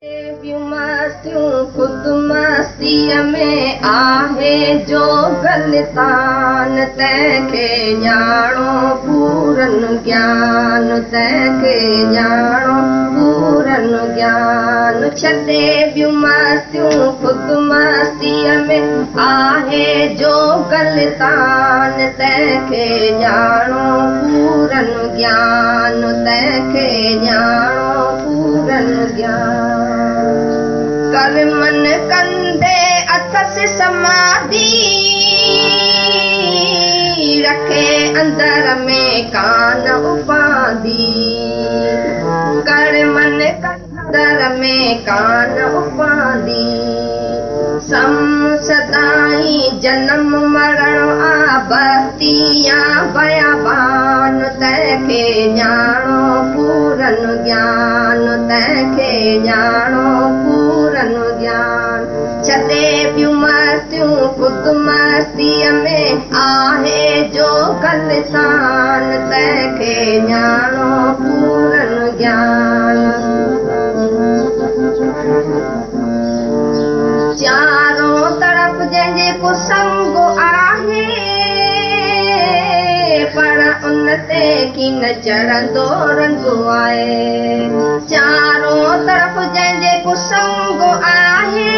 मस्तियों खुद मस्तीअ में आहे जो गलतान तंहिंखे ॼाणो पूरन ज्ञान तंहिंखे ॼाणो पूरन ज्ञान छॾे ॿियूं मस्तियूं खुद मस्तीअ में आहे जो गलतान तंहिंखे ॼाणो पूरन ज्ञान तंहिंखे ॼाणो पूरन ज्ञान कर मन कंदे अथसि समाधि रखे अंदर में कान उपाधि कर मन अंदर में कान उपाधि सम सदाई जन्म मरण आबतिया बयाबान तंहिंखे ॼाणो पूरन ज्ञान तंहिंखे ॼाणो पूरन ज्ञान छॾे ॿियूं मस्तियूं खुद मस्तीअ में आहे जो गलतान तंहिंखे ॼाणो पूरन ज्ञान चारों तरफ जंहिंजे को संग आहे पर उन ते की न चढ़ंदो रंग आहे चारों तरफ जंहिंजे को संग आहे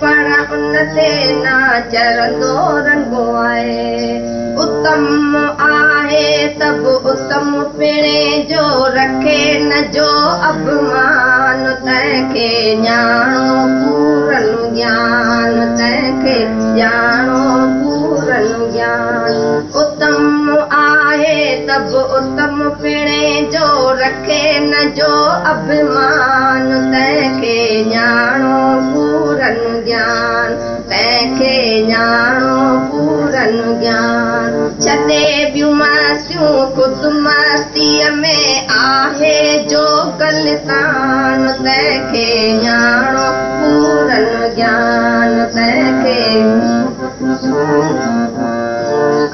पर उन ते न चढ़ंदो रंग आहे उत्तम आहे तब उत्तम पिणे जो रखे न जो अभिमान तंहिंखे ॼाणो पूरन ज्ञान तंहिंखे ॼाणो पूरन ज्ञान उत्तम आहे तब उत्तम पिणे जो रखे न जो अभिमान तंहिंखे ॼाणो पूरन ज्ञान तंहिंखे ॼाणो पूरन ज्ञान छॾे ॿियूं मस्तियूं खुद मस्तीअ में आहे जो गलतान तंहिंखे ॼाणो पूरन ज्ञान तंहिंखे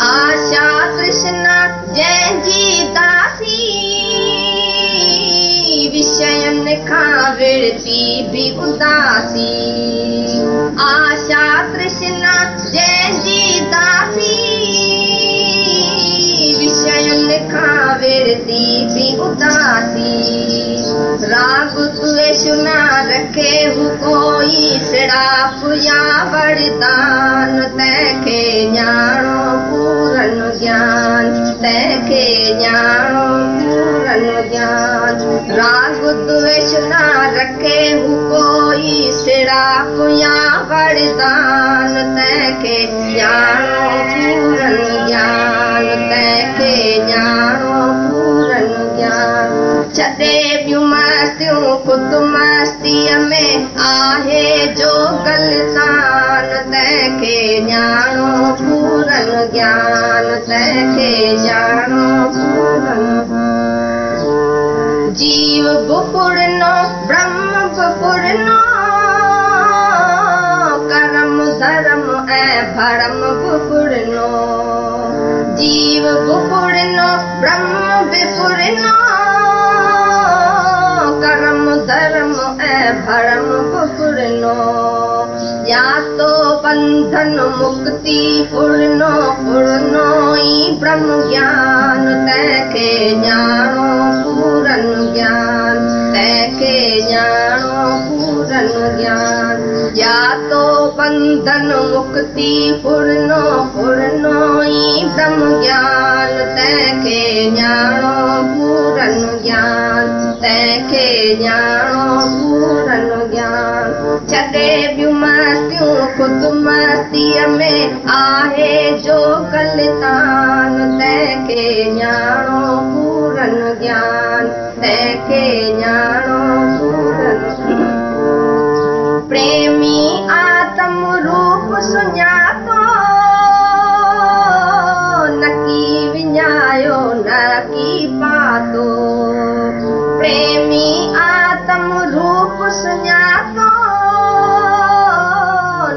आशा तृष्णा जंहिंजी दासी विषयनि खां विड़ती बि उदासी आशा तृष्णा जंहिंजी दासी विषयनि खां विड़ती बि उदासी राग द्वेष न रखे हू कोई सिड़ाप या वरदान तंहिंखे ॼाणो पूरन ज्ञान तंहिंखे ॼाणो पूरन ज्ञान राग द्वेष न रखे हू कोई सिड़ाप या वरदान तंहिंखे ॼाणो पूरन ज्ञान तंहिंखे ॼाणो पूरन ज्ञान छॾे ॿियूं मस्तियूं खुद मस्तीअ में आहे जो गलतान तंहिंखे ॼाणो पूरन ज्ञान तंहिंखे ॼाणो पूरन जीव बुपुड़नो ब्रह्म बुपुड़नो कर्म धर्म ऐं भरम बुपुड़नो जीव बुपुड़नो ब्रह्म बिपुड़नो कर्म धर्म ऐं भरम बुपुड़नो या तो बंधन मुक्ति पुरनो पुरनो ई ब्रह्म ज्ञान तंहिंखे ॼाणो पूरन ज्ञान तंहिंखे ॼाणो पूरन ज्ञान या तो बंधन मुक्ति पुरनो पुरनो ई ब्रह्म ज्ञान तंहिंखे ॼाणो पूरन ज्ञान तंहिंखे ॼाणो पूरन ज्ञान छॾे ॿियूं मस्तियूं खुद मस्तीअ में आहे जो गलतान तंहिंखे ॼाणो पूरन ज्ञान तंहिंखे ॼाणो पूरन प्रेमी आत्म रूप सुञातो न की विञायो न की पातो प्रेमी आत्म रूप सुञातो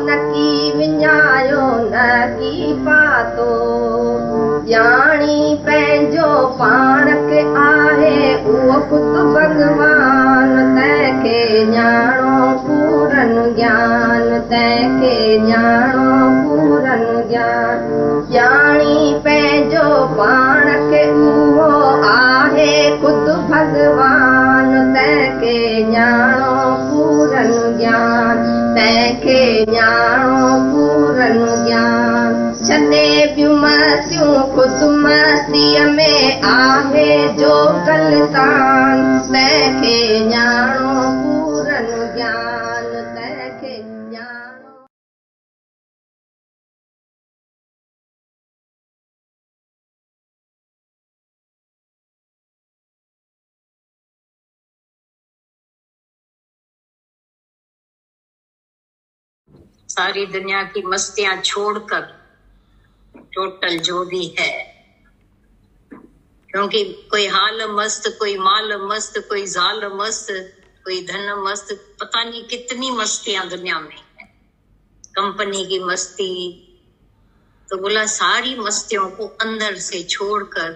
न की विञायो न की पातो ॼाणी पंहिंजो पाण खे आहे उहो ख़ुदि भॻवान आहे जो कलतान तंहिंखे ॼाणो पूरन ज्ञान तंहिंखे ॼाणो। सारी दुनिया की मस्तियां छोड़कर टोटल जो भी है, क्योंकि कोई हाल मस्त, कोई माल मस्त, कोई जाल मस्त, कोई धन मस्त, पता नहीं कितनी मस्तियां दुनिया में है। कंपनी की मस्ती, तो बोला सारी मस्तियों को अंदर से छोड़कर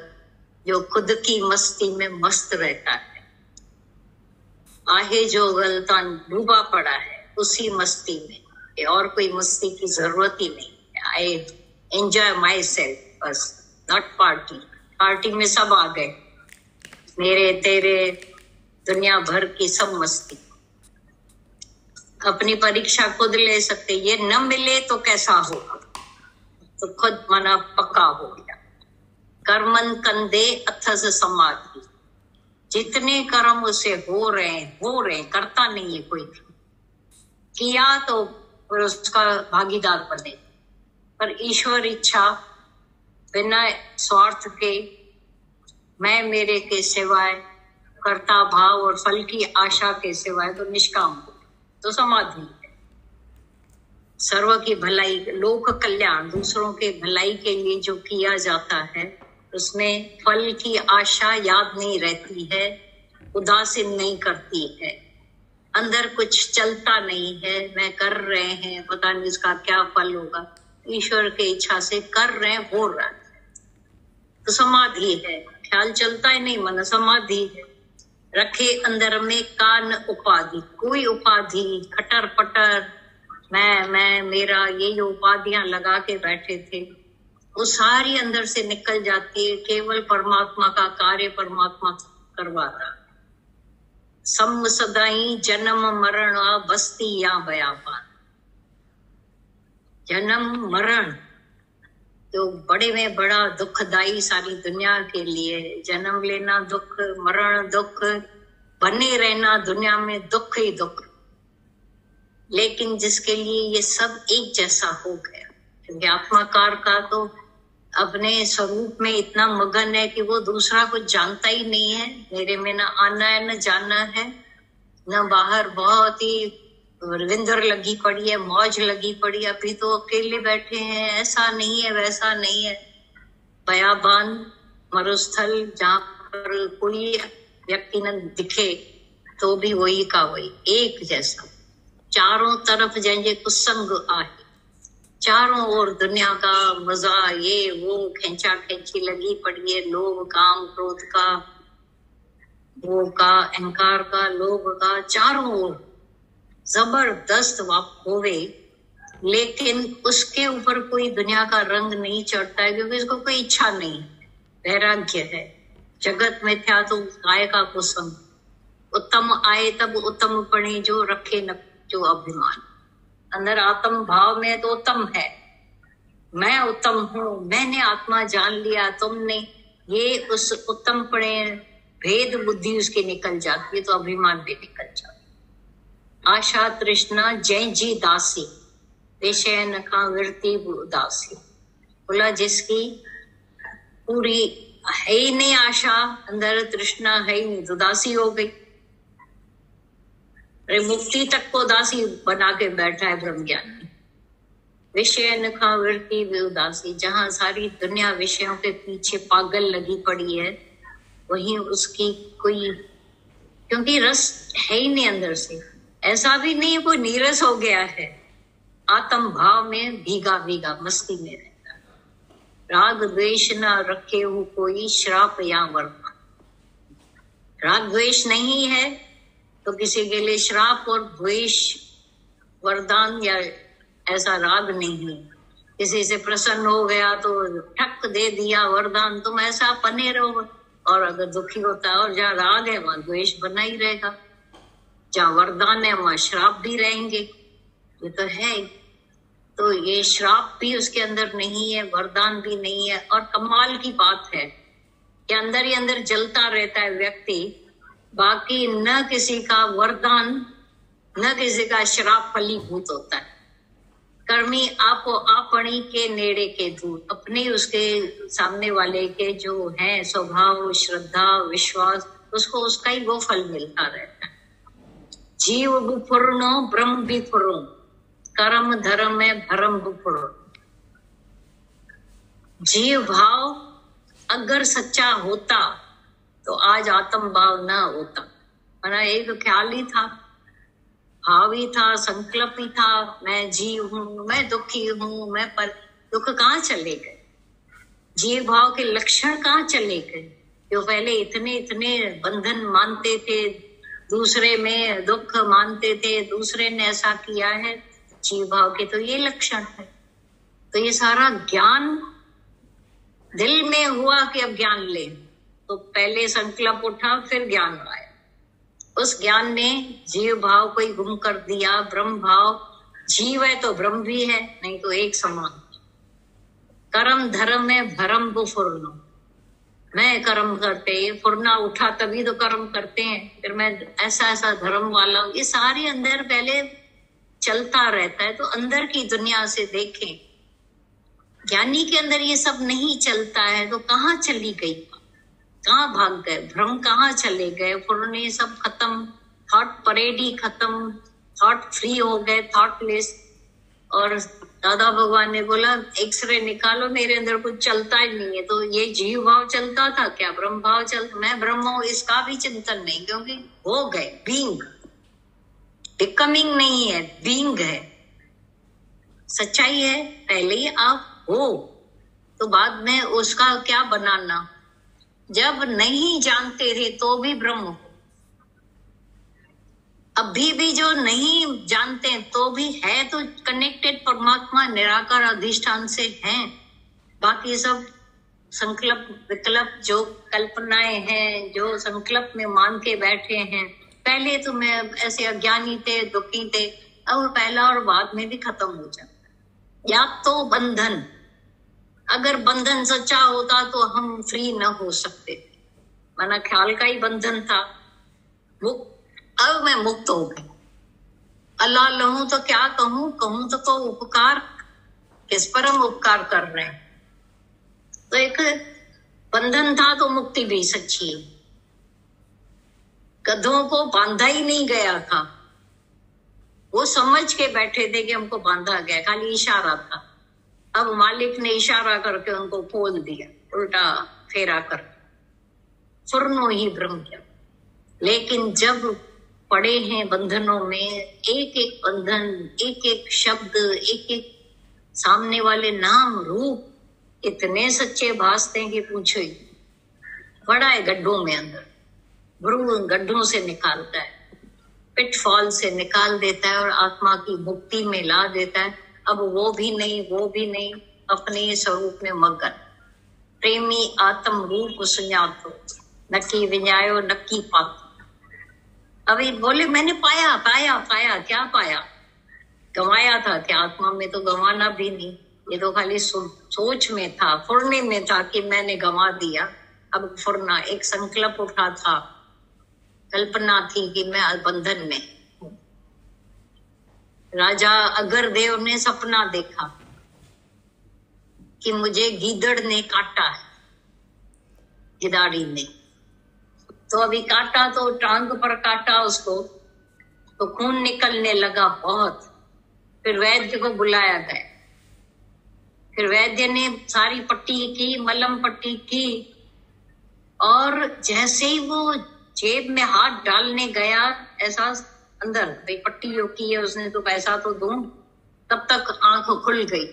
जो खुद की मस्ती में मस्त रहता है, आहे जो गलतान डूबा पड़ा है उसी मस्ती में, और कोई मस्ती की जरूरत ही नहीं है। आई एंजॉय माई सेल्फ बस, नॉट पार्टी। पार्टी में सब आ गए, मेरे तेरे दुनिया भर की सब मस्ती। अपनी परीक्षा खुद ले सकते, ये न मिले तो कैसा होगा, तो खुद मना पक्का हो गया। कर्मन कंदे अथस समाधि, जितने कर्म उसे हो रहे करता नहीं है कोई, किया तो उसका भागीदार बने, पर ईश्वर इच्छा बिना स्वार्थ के, मैं मेरे के सिवाय, कर्ता भाव और फल की आशा के सिवाय तो निष्काम हो, तो समाधि है। सर्व की भलाई, लोक कल्याण, दूसरों के भलाई के लिए जो किया जाता है उसमें फल की आशा याद नहीं रहती है, उदासीन नहीं करती है, अंदर कुछ चलता नहीं है। मैं कर रहे हैं, पता नहीं इसका क्या फल होगा, ईश्वर की इच्छा से कर रहे हैं, हो रहा है, तो समाधि है। ख्याल चलता ही नहीं, मन समाधि है। रखे अंदर में कान उपाधि, कोई उपाधि खटर पटर मैं मेरा, ये जो उपाधियां लगा के बैठे थे वो सारी अंदर से निकल जाती है। केवल परमात्मा का कार्य परमात्मा करवाता। सम सदाई जन्म मरण बस्ती या बयाबान, जन्म मरण तो बड़े में बड़ा दुखदाई सारी दुनिया के लिए। जन्म लेना दुख, मरण दुख, बने रहना दुनिया में दुख ही दुख। लेकिन जिसके लिए ये सब एक जैसा हो गया, क्योंकि आत्माकार का तो अपने स्वरूप में इतना मगन है कि वो दूसरा कुछ जानता ही नहीं है। मेरे में न आना है न जाना है, न बाहर बहुत ही विंदर लगी पड़ी है, मौज लगी पड़ी है। अभी तो अकेले बैठे हैं, ऐसा नहीं है वैसा नहीं है। बयाबान मरुस्थल, जहाँ पर कोई व्यक्ति न दिखे तो भी वही का वही एक जैसा। चारों तरफ जैसे कुसंग आहे, चारों ओर दुनिया का मजा, ये वो खेचा खेची लगी पड़ी है। लोभ काम क्रोध का, वो का अहंकार का, लोभ का, चारों ओर जबरदस्त वाप होवे। लेकिन उसके ऊपर कोई दुनिया का रंग नहीं चढ़ता है, क्योंकि इसको कोई इच्छा नहीं, वैराग्य है। जगत में था तो काय का कुसंग, उत्तम आए तब उत्तम पणे, जो रखे न जो अभिमान। अंदर आत्म भाव में तो उत्तम है, मैं उत्तम हूँ, मैंने आत्मा जान लिया, तुमने, ये उस उत्तम पणे भेद बुद्धि उसकी निकल जाती है, तो अभिमान भी निकल जाता है। आशा तृष्णा जय जी दासी, विषय न का वृत्ति उदासी। बोला जिसकी पूरी है ही नहीं आशा, अंदर तृष्णा है ही नहीं, तो दासी हो गई। मुक्ति तक को दासी बना के बैठा है ब्रह्मज्ञानी। विषय न का वृत्ति उदासी, जहाँ सारी दुनिया विषयों के पीछे पागल लगी पड़ी है, वहीं उसकी कोई, क्योंकि रस है ही नहीं अंदर से। ऐसा भी नहीं कोई नीरस हो गया है, आत्म भाव में भीगा भीगा मस्ती में रहता। राग द्वेष न रखे हो कोई, श्राप या वरदान। राग द्वेष नहीं है तो किसी के लिए श्राप और द्वेष वरदान या ऐसा राग नहीं है। किसी से प्रसन्न हो गया तो ठक दे दिया वरदान, तुम ऐसा बने रहो। और अगर दुखी होता है और जहाँ राग है वहां द्वेष बना ही रहेगा, जहाँ वरदान है वहां श्राप भी रहेंगे। ये तो है, तो ये श्राप भी उसके अंदर नहीं है, वरदान भी नहीं है। और कमाल की बात है, कि अंदर ही अंदर जलता रहता है व्यक्ति, बाकी न किसी का वरदान न किसी का श्राप फलीभूत होता है। कर्मी आपो आपणी के नेड़े के दूर, अपने उसके सामने वाले के जो है स्वभाव, श्रद्धा, विश्वास, उसको उसका ही वो फल मिलता रहता है। जीव बुफुर्णो ब्रह्म बिफुर्णो, कर्म धर्म में भरम बुफुर्णो। जीव भाव अगर सच्चा होता तो आज आत्म भाव न होता। मेरा एक ख्याल ही था, भाव ही था, संकल्प ही था, मैं जीव हूं, मैं दुखी हूं, मैं पर दुख कहाँ चले गए? जीव भाव के लक्षण कहाँ चले गए? जो पहले इतने इतने बंधन मानते थे, दूसरे में दुख मानते थे, दूसरे ने ऐसा किया है, जीव भाव के तो ये लक्षण है। तो ये सारा ज्ञान दिल में हुआ कि अब ज्ञान ले, तो पहले संकल्प उठा, फिर ज्ञान आया। उस ज्ञान ने जीव भाव को ही गुम कर दिया। ब्रह्म भाव, जीव है तो ब्रह्म भी है, नहीं तो एक समान। कर्म धर्म में भरम बुफुर्णो, मैं कर्म करते, फुरना उठा तभी तो कर्म करते हैं, फिर मैं ऐसा ऐसा धर्म वाला हूं। ये सारे अंदर पहले चलता रहता है। तो अंदर की दुनिया से देखें, ज्ञानी के अंदर ये सब नहीं चलता है तो कहाँ चली गई, कहाँ भाग गए, भ्रम कहाँ चले गए, फुरने सब खत्म, थॉट परेड ही खत्म, थॉट फ्री हो गए, थॉटलेस। और दादा भगवान ने बोला एक्सरे निकालो, मेरे अंदर कुछ चलता ही नहीं है। तो ये जीव भाव चलता था क्या? ब्रह्म भाव चलता, मैं ब्रह्म हूं, इसका भी चिंतन नहीं, क्योंकि हो गए बीइंग। बिकमिंग नहीं है, बीइंग है, सच्चाई है। पहले ही आप हो तो बाद में उसका क्या बनाना। जब नहीं जानते थे तो भी ब्रह्म हो, अभी भी जो नहीं जानते तो भी है, तो कनेक्टेड परमात्मा निराकार अधिष्ठान से हैं। बाकी सब संकल्प विकल्प जो कल्पनाएं हैं, जो संकल्प में मान के बैठे हैं। पहले तो मैं ऐसे अज्ञानी थे, दुखी थे, अब पहला और बाद में भी खत्म हो जाता। या तो बंधन, अगर बंधन सच्चा होता तो हम फ्री न हो सकते थे, माना ख्याल का ही बंधन था। अब मैं मुक्त हो गई। अल्लाह लहूं तो क्या कहूं, कहूं तो उपकार, किस पर हम उपकार कर रहे हैं। तो एक बंधन था तो मुक्ति भी सच्ची है। गधों को बांधा ही नहीं गया था, वो समझ के बैठे थे कि हमको बांधा गया, खाली इशारा था। अब मालिक ने इशारा करके उनको खोल दिया, उल्टा फेरा कर, फुर्नो ही ब्रह्म ज्ञान। लेकिन जब पड़े हैं बंधनों में, एक एक बंधन, एक एक शब्द, एक एक सामने वाले नाम रूप इतने सच्चे भासते हैं कि पूछो ही। बड़ा है गड्ढों में अंदर, गुरु गड्ढों से निकालता है, पिटफॉल से निकाल देता है और आत्मा की मुक्ति में ला देता है। अब वो भी नहीं, अपने स्वरूप में मगन। प्रेमी आत्म रूप सुञातो, नक्की विञायो नक्की पातो। अभी बोले मैंने पाया, क्या पाया? गंवाया था क्या? आत्मा में तो गंवाना भी नहीं, ये तो खाली सोच में था, फुरने में था कि मैंने गंवा दिया। अब फुरना, एक संकल्प उठा था, कल्पना थी कि मैं बंधन में। राजा अगरदेव ने सपना देखा कि मुझे गीदड़ ने काटा है, गिदाड़ी ने। तो अभी काटा तो टांग पर काटा उसको, तो खून निकलने लगा बहुत। फिर वैद्य को बुलाया गया, फिर वैद्य ने सारी पट्टी की, मलहम पट्टी की, और जैसे ही वो जेब में हाथ डालने गया, ऐसा अंदर भाई पट्टी जो की है उसने तो पैसा तो दूं, तब तक आंख खुल गई,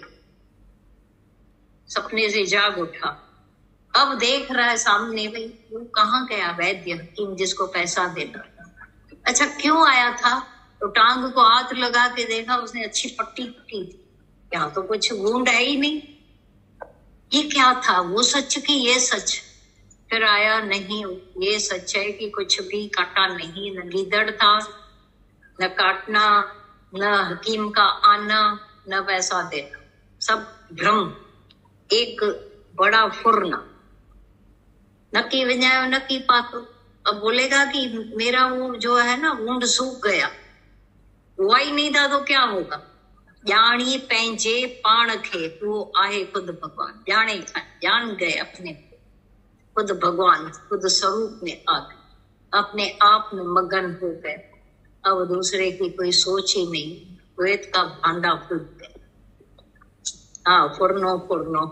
सपने से जाग उठा। अब देख रहा है सामने, भाई वो कहाँ गया वैद्य हकीम जिसको पैसा देना। अच्छा क्यों आया था? तो टांग को हाथ लगा के देखा, उसने अच्छी पट्टी की थी, यहाँ तो कुछ वूंड है ही नहीं, ये क्या था? वो सच की ये सच? फिर आया नहीं, ये सच है कि कुछ भी काटा नहीं, न गीदड़ था, न काटना, न हकीम का आना, न पैसा देना, सब भ्रम, एक बड़ा फुरना। नकी विञायो नकी पातो। अब बोलेगा कि मेरा वो जो है ना वुंड सूख गया, हुआ ही नहीं था तो क्या होगा। ॼाणी पंहिंजे पाण खे, वो आहे खुद भगवान। जाने जान गए अपने खुद भगवान, खुद स्वरूप में आ गए, अपने आप में मगन हो गए। अब दूसरे की कोई सोच ही नहीं, वेद का भांडा फूट गया। हाँ, फुरनो फुरनो